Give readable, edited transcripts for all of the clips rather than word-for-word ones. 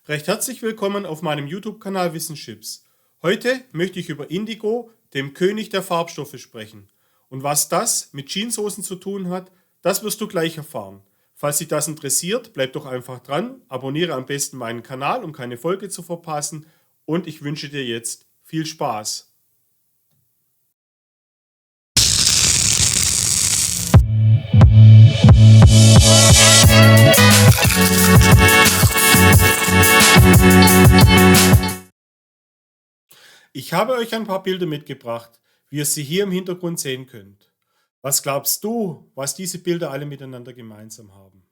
Recht herzlich willkommen auf meinem YouTube-Kanal Wissenschips. Heute möchte ich über Indigo, dem König der Farbstoffe, sprechen. Und was das mit Jeanshosen zu tun hat, das wirst du gleich erfahren. Falls dich das interessiert, bleib doch einfach dran, abonniere am besten meinen Kanal, um keine Folge zu verpassen, und ich wünsche dir jetzt viel Spaß. Ich habe euch ein paar Bilder mitgebracht, wie ihr sie hier im Hintergrund sehen könnt. Was glaubst du, was diese Bilder alle miteinander gemeinsam haben?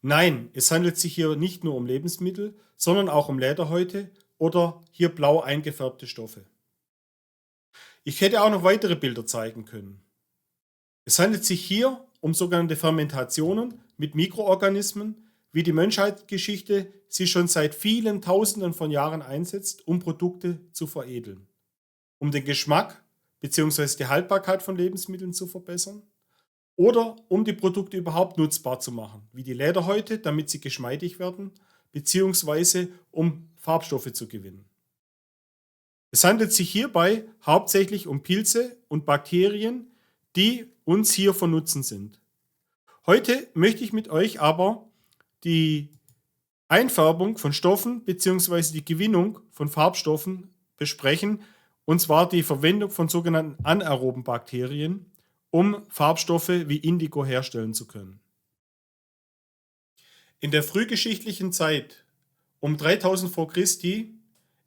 Nein, es handelt sich hier nicht nur um Lebensmittel, sondern auch um Lederhäute oder hier blau eingefärbte Stoffe. Ich hätte auch noch weitere Bilder zeigen können. Es handelt sich hier um sogenannte Fermentationen mit Mikroorganismen, wie die Menschheitsgeschichte sie schon seit vielen Tausenden von Jahren einsetzt, um Produkte zu veredeln, um den Geschmack bzw. die Haltbarkeit von Lebensmitteln zu verbessern oder um die Produkte überhaupt nutzbar zu machen, wie die Lederhäute, damit sie geschmeidig werden, bzw. um Farbstoffe zu gewinnen. Es handelt sich hierbei hauptsächlich um Pilze und Bakterien, die uns hier von Nutzen sind. Heute möchte ich mit euch aber die Einfärbung von Stoffen bzw. die Gewinnung von Farbstoffen besprechen, und zwar die Verwendung von sogenannten anaeroben Bakterien, um Farbstoffe wie Indigo herstellen zu können. In der frühgeschichtlichen Zeit, um 3000 vor Christi,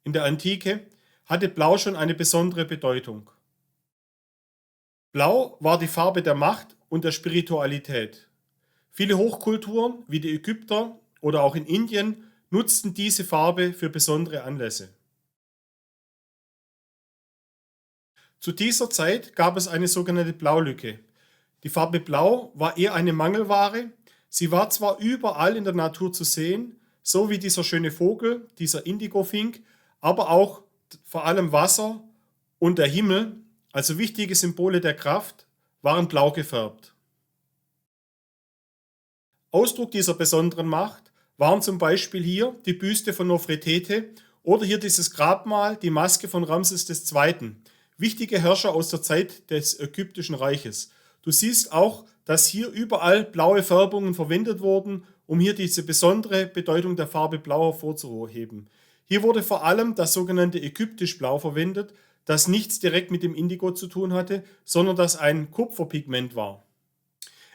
in der Antike, hatte Blau schon eine besondere Bedeutung. Blau war die Farbe der Macht und der Spiritualität. Viele Hochkulturen, wie die Ägypter oder auch in Indien, nutzten diese Farbe für besondere Anlässe. Zu dieser Zeit gab es eine sogenannte Blaulücke. Die Farbe Blau war eher eine Mangelware. Sie war zwar überall in der Natur zu sehen, so wie dieser schöne Vogel, dieser Indigofink, aber auch vor allem Wasser und der Himmel, also wichtige Symbole der Kraft, waren blau gefärbt. Ausdruck dieser besonderen Macht waren zum Beispiel hier die Büste von Nofretete oder hier dieses Grabmal, die Maske von Ramses II., wichtige Herrscher aus der Zeit des Ägyptischen Reiches. Du siehst auch, dass hier überall blaue Färbungen verwendet wurden, um hier diese besondere Bedeutung der Farbe Blau hervorzuheben. Hier wurde vor allem das sogenannte Ägyptisch Blau verwendet, das nichts direkt mit dem Indigo zu tun hatte, sondern das ein Kupferpigment war.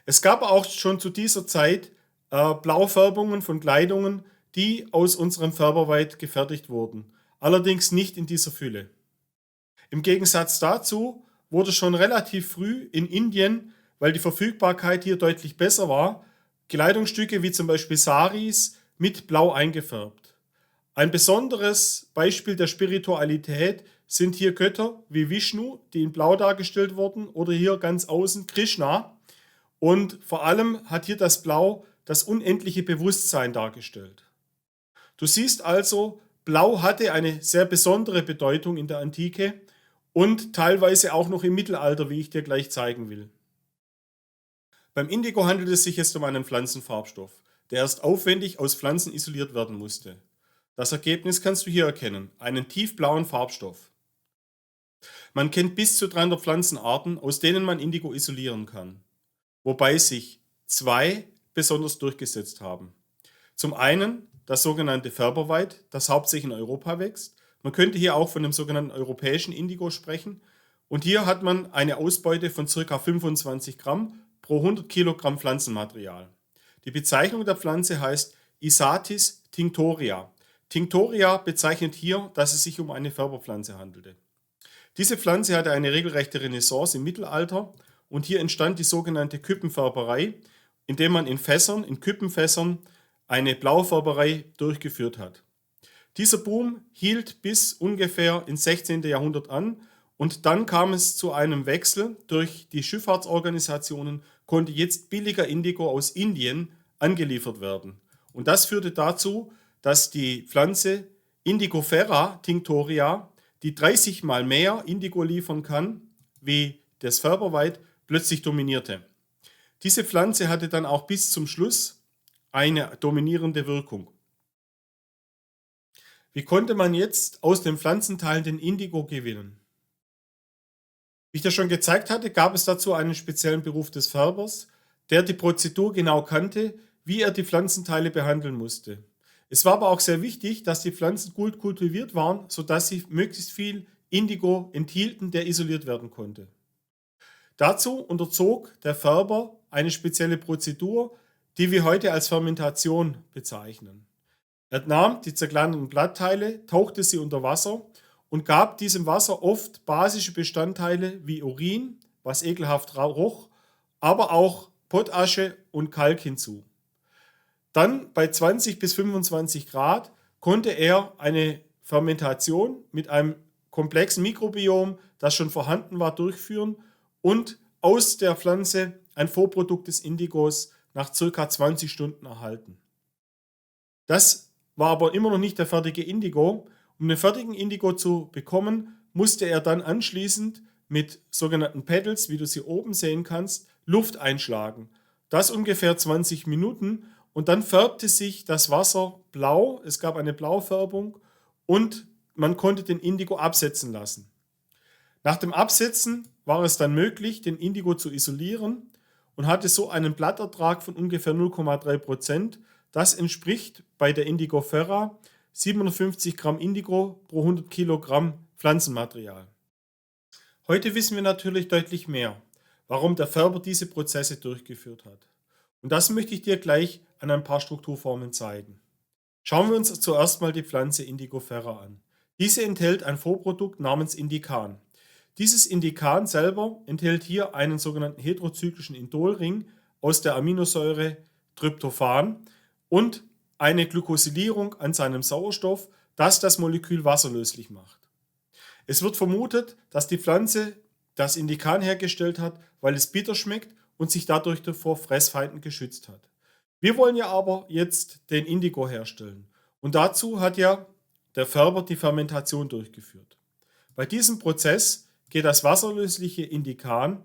Es gab auch schon zu dieser Zeit Blaufärbungen von Kleidungen, die aus unserem Färberwald gefertigt wurden, allerdings nicht in dieser Fülle. Im Gegensatz dazu wurde schon relativ früh in Indien, weil die Verfügbarkeit hier deutlich besser war, Kleidungsstücke wie zum Beispiel Saris mit Blau eingefärbt. Ein besonderes Beispiel der Spiritualität sind hier Götter wie Vishnu, die in Blau dargestellt wurden, oder hier ganz außen Krishna. Und vor allem hat hier das Blau das unendliche Bewusstsein dargestellt. Du siehst also, Blau hatte eine sehr besondere Bedeutung in der Antike und teilweise auch noch im Mittelalter, wie ich dir gleich zeigen will. Beim Indigo handelt es sich jetzt um einen Pflanzenfarbstoff, der erst aufwendig aus Pflanzen isoliert werden musste. Das Ergebnis kannst du hier erkennen, einen tiefblauen Farbstoff. Man kennt bis zu 300 Pflanzenarten, aus denen man Indigo isolieren kann, wobei sich zwei besonders durchgesetzt haben. Zum einen das sogenannte Färberweid, das hauptsächlich in Europa wächst. Man könnte hier auch von dem sogenannten europäischen Indigo sprechen. Und hier hat man eine Ausbeute von ca. 25 Gramm pro 100 Kilogramm Pflanzenmaterial. Die Bezeichnung der Pflanze heißt Isatis tinctoria. Tinctoria bezeichnet hier, dass es sich um eine Färberpflanze handelte. Diese Pflanze hatte eine regelrechte Renaissance im Mittelalter und hier entstand die sogenannte Küppenfärberei, indem man in Fässern, in Küppenfässern, eine Blaufärberei durchgeführt hat. Dieser Boom hielt bis ungefähr ins 16. Jahrhundert an und dann kam es zu einem Wechsel. Durch die Schifffahrtsorganisationen konnte jetzt billiger Indigo aus Indien angeliefert werden. Und das führte dazu, dass die Pflanze Indigofera tinctoria, die 30 mal mehr Indigo liefern kann wie das Färberweid, plötzlich dominierte. Diese Pflanze hatte dann auch bis zum Schluss eine dominierende Wirkung. Wie konnte man jetzt aus den Pflanzenteilen den Indigo gewinnen? Wie ich das schon gezeigt hatte, gab es dazu einen speziellen Beruf des Färbers, der die Prozedur genau kannte, wie er die Pflanzenteile behandeln musste. Es war aber auch sehr wichtig, dass die Pflanzen gut kultiviert waren, sodass sie möglichst viel Indigo enthielten, der isoliert werden konnte. Dazu unterzog der Färber eine spezielle Prozedur, die wir heute als Fermentation bezeichnen. Er nahm die zerkleinerten Blattteile, tauchte sie unter Wasser und gab diesem Wasser oft basische Bestandteile wie Urin, was ekelhaft roch, aber auch Pottasche und Kalk hinzu. Dann bei 20 bis 25 Grad konnte er eine Fermentation mit einem komplexen Mikrobiom, das schon vorhanden war, durchführen und aus der Pflanze ein Vorprodukt des Indigos nach ca. 20 Stunden erhalten. Das war aber immer noch nicht der fertige Indigo. Um den fertigen Indigo zu bekommen, musste er dann anschließend mit sogenannten Pedals, wie du sie oben sehen kannst, Luft einschlagen. Das ungefähr 20 Minuten und dann färbte sich das Wasser blau, es gab eine Blaufärbung und man konnte den Indigo absetzen lassen. Nach dem Absetzen war es dann möglich, den Indigo zu isolieren und hatte so einen Blattertrag von ungefähr 0,3%. Das entspricht bei der Indigo Ferra 750 Gramm Indigo pro 100 Kilogramm Pflanzenmaterial. Heute wissen wir natürlich deutlich mehr, warum der Färber diese Prozesse durchgeführt hat. Und das möchte ich dir gleich an ein paar Strukturformen zeigen. Schauen wir uns zuerst mal die Pflanze Indigo Ferra an. Diese enthält ein Vorprodukt namens Indikan. Dieses Indikan selber enthält hier einen sogenannten heterozyklischen Indolring aus der Aminosäure Tryptophan und eine Glycosylierung an seinem Sauerstoff, das das Molekül wasserlöslich macht. Es wird vermutet, dass die Pflanze das Indikan hergestellt hat, weil es bitter schmeckt und sich dadurch vor Fressfeinden geschützt hat. Wir wollen ja aber jetzt den Indigo herstellen und dazu hat ja der Färber die Fermentation durchgeführt. Bei diesem Prozess geht das wasserlösliche Indikan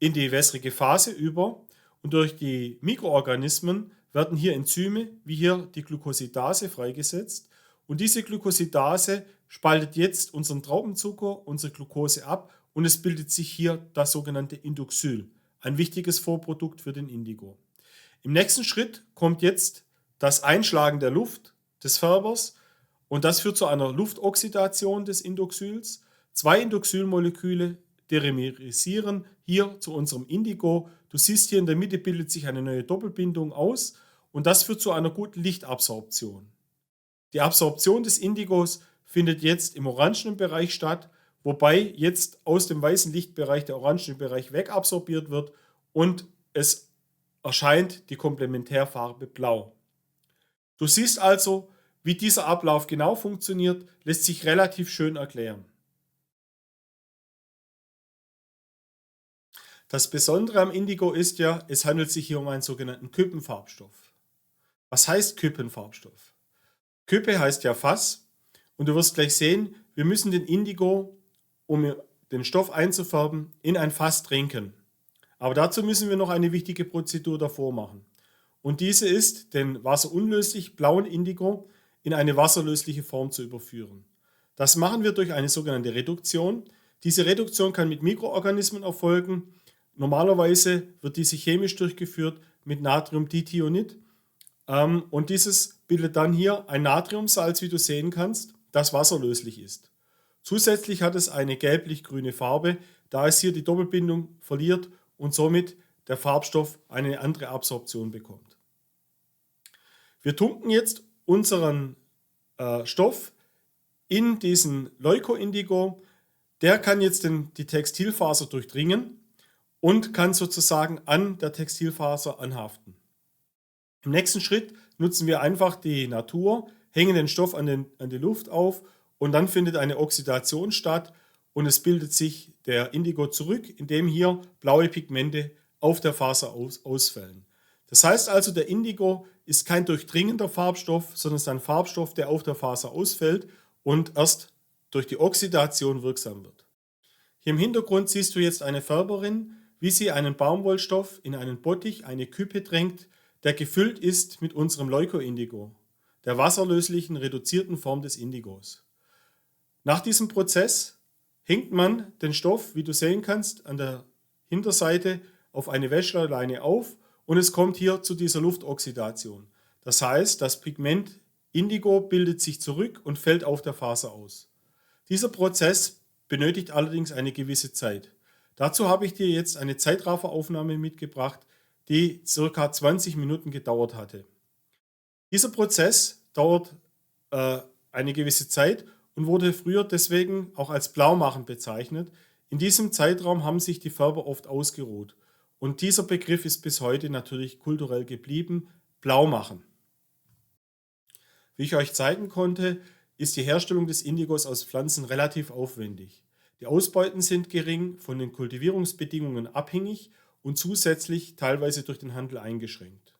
in die wässrige Phase über und durch die Mikroorganismen werden hier Enzyme, wie hier die Glucosidase, freigesetzt und diese Glucosidase spaltet jetzt unseren Traubenzucker, unsere Glucose ab und es bildet sich hier das sogenannte Indoxyl, ein wichtiges Vorprodukt für den Indigo. Im nächsten Schritt kommt jetzt das Einschlagen der Luft des Färbers und das führt zu einer Luftoxidation des Indoxyls. Zwei Indoxylmoleküle derimerisieren hier zu unserem Indigo. Du siehst hier in der Mitte bildet sich eine neue Doppelbindung aus und das führt zu einer guten Lichtabsorption. Die Absorption des Indigos findet jetzt im orangenen Bereich statt, wobei jetzt aus dem weißen Lichtbereich der orangene Bereich wegabsorbiert wird und es erscheint die Komplementärfarbe blau. Du siehst also, wie dieser Ablauf genau funktioniert, lässt sich relativ schön erklären. Das Besondere am Indigo ist ja, es handelt sich hier um einen sogenannten Küppenfarbstoff. Was heißt Küppenfarbstoff? Küppe heißt ja Fass und du wirst gleich sehen, wir müssen den Indigo, um den Stoff einzufärben, in ein Fass tränken. Aber dazu müssen wir noch eine wichtige Prozedur davor machen. Und diese ist, den wasserunlöslich blauen Indigo in eine wasserlösliche Form zu überführen. Das machen wir durch eine sogenannte Reduktion. Diese Reduktion kann mit Mikroorganismen erfolgen. Normalerweise wird diese chemisch durchgeführt mit Natriumdithionid. Und dieses bildet dann hier ein Natriumsalz, wie du sehen kannst, das wasserlöslich ist. Zusätzlich hat es eine gelblich-grüne Farbe, da es hier die Doppelbindung verliert und somit der Farbstoff eine andere Absorption bekommt. Wir tunken jetzt unseren Stoff in diesen Leukoindigo. Der kann jetzt die Textilfaser durchdringen und kann sozusagen an der Textilfaser anhaften. Im nächsten Schritt nutzen wir einfach die Natur, hängen den Stoff an die Luft auf und dann findet eine Oxidation statt und es bildet sich der Indigo zurück, indem hier blaue Pigmente auf der Faser ausfällen. Das heißt also, der Indigo ist kein durchdringender Farbstoff, sondern ist ein Farbstoff, der auf der Faser ausfällt und erst durch die Oxidation wirksam wird. Hier im Hintergrund siehst du jetzt eine Färberin, wie sie einen Baumwollstoff in einen Bottich, eine Küppe drängt, der gefüllt ist mit unserem Leukoindigo. der wasserlöslichen reduzierten Form des Indigos. Nach diesem Prozess hängt man den Stoff, wie du sehen kannst, an der Hinterseite auf eine Wäscheleine auf und es kommt hier zu dieser Luftoxidation. Das heißt, das Pigment Indigo bildet sich zurück und fällt auf der Faser aus. Dieser Prozess benötigt allerdings eine gewisse Zeit. Dazu habe ich dir jetzt eine Zeitrafferaufnahme mitgebracht, die ca. 20 Minuten gedauert hatte. Dieser Prozess dauert eine gewisse Zeit und wurde früher deswegen auch als Blaumachen bezeichnet. In diesem Zeitraum haben sich die Färber oft ausgeruht. Und dieser Begriff ist bis heute natürlich kulturell geblieben, Blaumachen. Wie ich euch zeigen konnte, ist die Herstellung des Indigos aus Pflanzen relativ aufwendig. Die Ausbeuten sind gering, von den Kultivierungsbedingungen abhängig und zusätzlich teilweise durch den Handel eingeschränkt.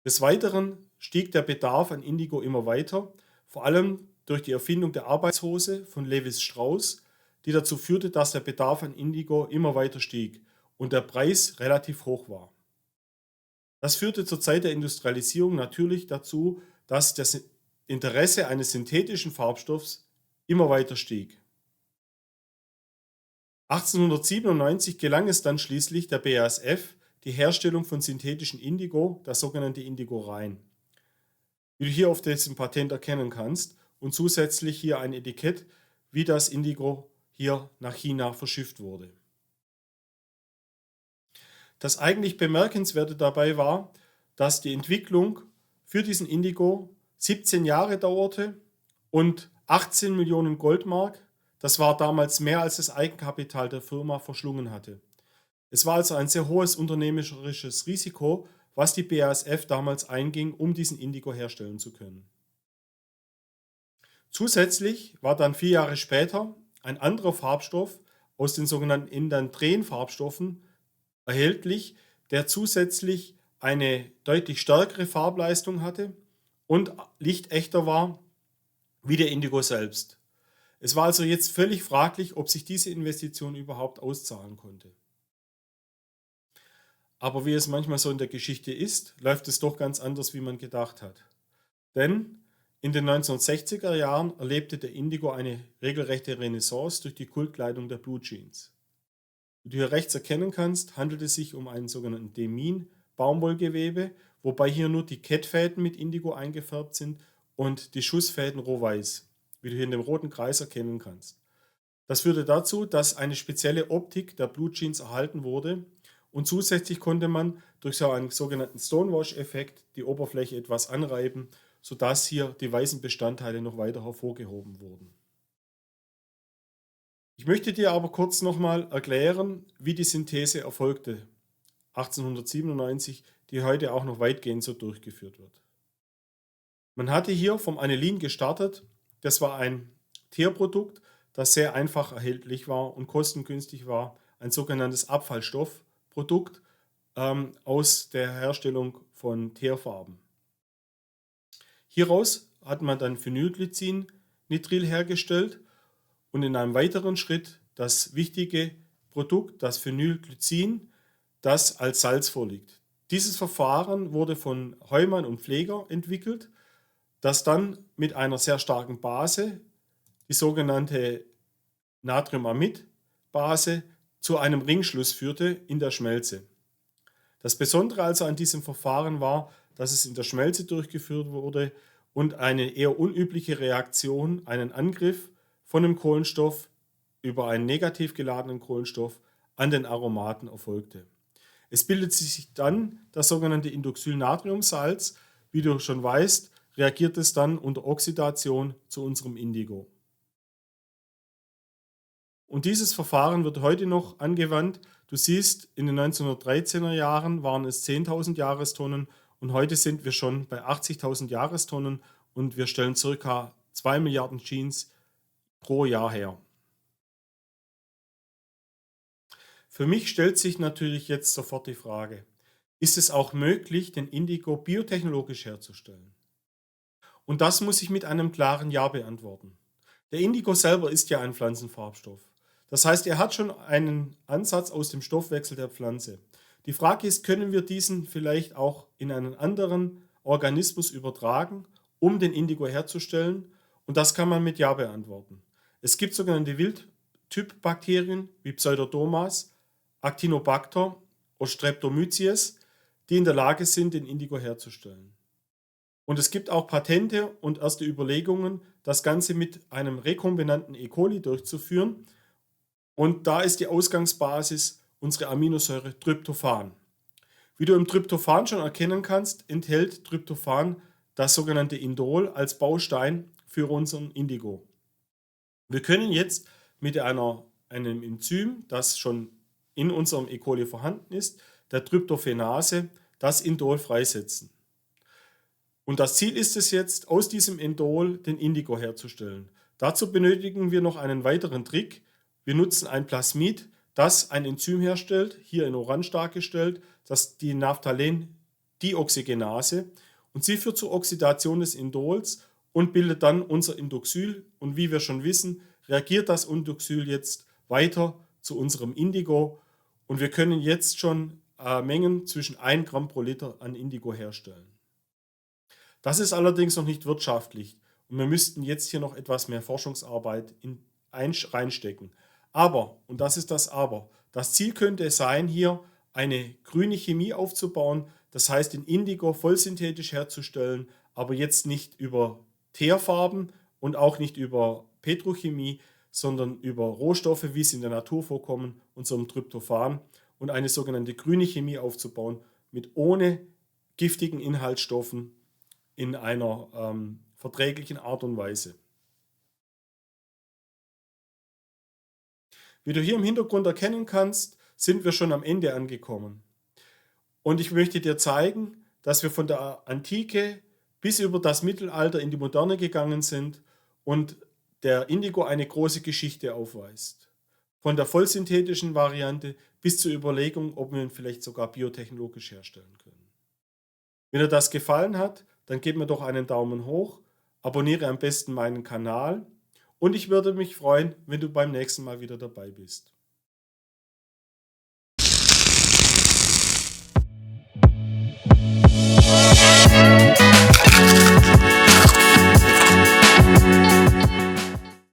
Des Weiteren stieg der Bedarf an Indigo immer weiter, vor allem durch die Erfindung der Arbeitshose von Levi Strauss, die dazu führte, dass der Bedarf an Indigo immer weiter stieg und der Preis relativ hoch war. Das führte zur Zeit der Industrialisierung natürlich dazu, dass das Interesse eines synthetischen Farbstoffs immer weiter stieg. 1897 gelang es dann schließlich der BASF, die Herstellung von synthetischem Indigo, das sogenannte Indigo-Rein, wie du hier auf diesem Patent erkennen kannst, und zusätzlich hier ein Etikett, wie das Indigo hier nach China verschifft wurde. Das eigentlich Bemerkenswerte dabei war, dass die Entwicklung für diesen Indigo 17 Jahre dauerte und 18 Millionen Goldmark, das war damals mehr als das Eigenkapital der Firma, verschlungen hatte. Es war also ein sehr hohes unternehmerisches Risiko, was die BASF damals einging, um diesen Indigo herstellen zu können. Zusätzlich war dann 4 Jahre später ein anderer Farbstoff aus den sogenannten Indanthren-Farbstoffen erhältlich, der zusätzlich eine deutlich stärkere Farbleistung hatte und lichtechter war wie der Indigo selbst. Es war also jetzt völlig fraglich, ob sich diese Investition überhaupt auszahlen konnte. Aber wie es manchmal so in der Geschichte ist, läuft es doch ganz anders, wie man gedacht hat. Denn in den 1960er Jahren erlebte der Indigo eine regelrechte Renaissance durch die Kultkleidung der Blue Jeans. Wie du hier rechts erkennen kannst, handelt es sich um einen sogenannten Demin-Baumwollgewebe, wobei hier nur die Kettfäden mit Indigo eingefärbt sind und die Schussfäden rohweiß, wie du hier in dem roten Kreis erkennen kannst. Das führte dazu, dass eine spezielle Optik der Blue Jeans erhalten wurde und zusätzlich konnte man durch so einen sogenannten Stonewash-Effekt die Oberfläche etwas anreiben, sodass hier die weißen Bestandteile noch weiter hervorgehoben wurden. Ich möchte dir aber kurz nochmal erklären, wie die Synthese erfolgte, 1897, die heute auch noch weitgehend so durchgeführt wird. Man hatte hier vom Anilin gestartet. Das war ein Teerprodukt, das sehr einfach erhältlich war und kostengünstig war, ein sogenanntes Abfallstoffprodukt aus der Herstellung von Teerfarben. Hieraus hat man dann Phenylglycin-Nitril hergestellt und in einem weiteren Schritt das wichtige Produkt, das Phenylglycin, das als Salz vorliegt. Dieses Verfahren wurde von Heumann und Pfleger entwickelt, das dann mit einer sehr starken Base, die sogenannte Natriumamid-Base, zu einem Ringschluss führte in der Schmelze. Das Besondere also an diesem Verfahren war, dass es in der Schmelze durchgeführt wurde und eine eher unübliche Reaktion, einen Angriff von dem Kohlenstoff über einen negativ geladenen Kohlenstoff an den Aromaten erfolgte. Es bildet sich dann das sogenannte Indoxylnatriumsalz. Wie du schon weißt, reagiert es dann unter Oxidation zu unserem Indigo. Und dieses Verfahren wird heute noch angewandt. Du siehst, in den 1913er Jahren waren es 10.000 Jahrestonnen und heute sind wir schon bei 80.000 Jahrestonnen und wir stellen ca. 2 Milliarden Jeans pro Jahr her. Für mich stellt sich natürlich jetzt sofort die Frage, ist es auch möglich, den Indigo biotechnologisch herzustellen? Und das muss ich mit einem klaren Ja beantworten. Der Indigo selber ist ja ein Pflanzenfarbstoff. Das heißt, er hat schon einen Ansatz aus dem Stoffwechsel der Pflanze. Die Frage ist, können wir diesen vielleicht auch in einen anderen Organismus übertragen, um den Indigo herzustellen? Und das kann man mit Ja beantworten. Es gibt sogenannte Wildtyp-Bakterien wie Pseudomonas, Actinobacter oder Streptomyces, die in der Lage sind, den Indigo herzustellen. Und es gibt auch Patente und erste Überlegungen, das Ganze mit einem rekombinanten E. coli durchzuführen. Und da ist die Ausgangsbasis unsere Aminosäure Tryptophan. Wie du im Tryptophan schon erkennen kannst, enthält Tryptophan das sogenannte Indol als Baustein für unseren Indigo. Wir können jetzt mit einem Enzym, das schon in unserem E. coli vorhanden ist, der Tryptophanase, das Indol freisetzen. Und das Ziel ist es jetzt, aus diesem Indol den Indigo herzustellen. Dazu benötigen wir noch einen weiteren Trick. Wir nutzen ein Plasmid, das ein Enzym herstellt, hier in Orange dargestellt, das die Naphthalendioxygenase, und sie führt zur Oxidation des Indols und bildet dann unser Indoxyl. Und wie wir schon wissen, reagiert das Indoxyl jetzt weiter zu unserem Indigo und wir können jetzt schon Mengen zwischen 1 Gramm pro Liter an Indigo herstellen. Das ist allerdings noch nicht wirtschaftlich und wir müssten jetzt hier noch etwas mehr Forschungsarbeit reinstecken. Aber, und das ist das Aber, das Ziel könnte es sein, hier eine grüne Chemie aufzubauen, das heißt den Indigo vollsynthetisch herzustellen, aber jetzt nicht über Teerfarben und auch nicht über Petrochemie, sondern über Rohstoffe, wie sie in der Natur vorkommen, unserem Tryptophan, und eine sogenannte grüne Chemie aufzubauen, mit ohne giftigen Inhaltsstoffen in einer verträglichen Art und Weise. Wie du hier im Hintergrund erkennen kannst, sind wir schon am Ende angekommen. Und ich möchte dir zeigen, dass wir von der Antike bis über das Mittelalter in die Moderne gegangen sind und der Indigo eine große Geschichte aufweist. Von der vollsynthetischen Variante bis zur Überlegung, ob wir ihn vielleicht sogar biotechnologisch herstellen können. Wenn dir das gefallen hat, dann gib mir doch einen Daumen hoch, abonniere am besten meinen Kanal und ich würde mich freuen, wenn du beim nächsten Mal wieder dabei bist.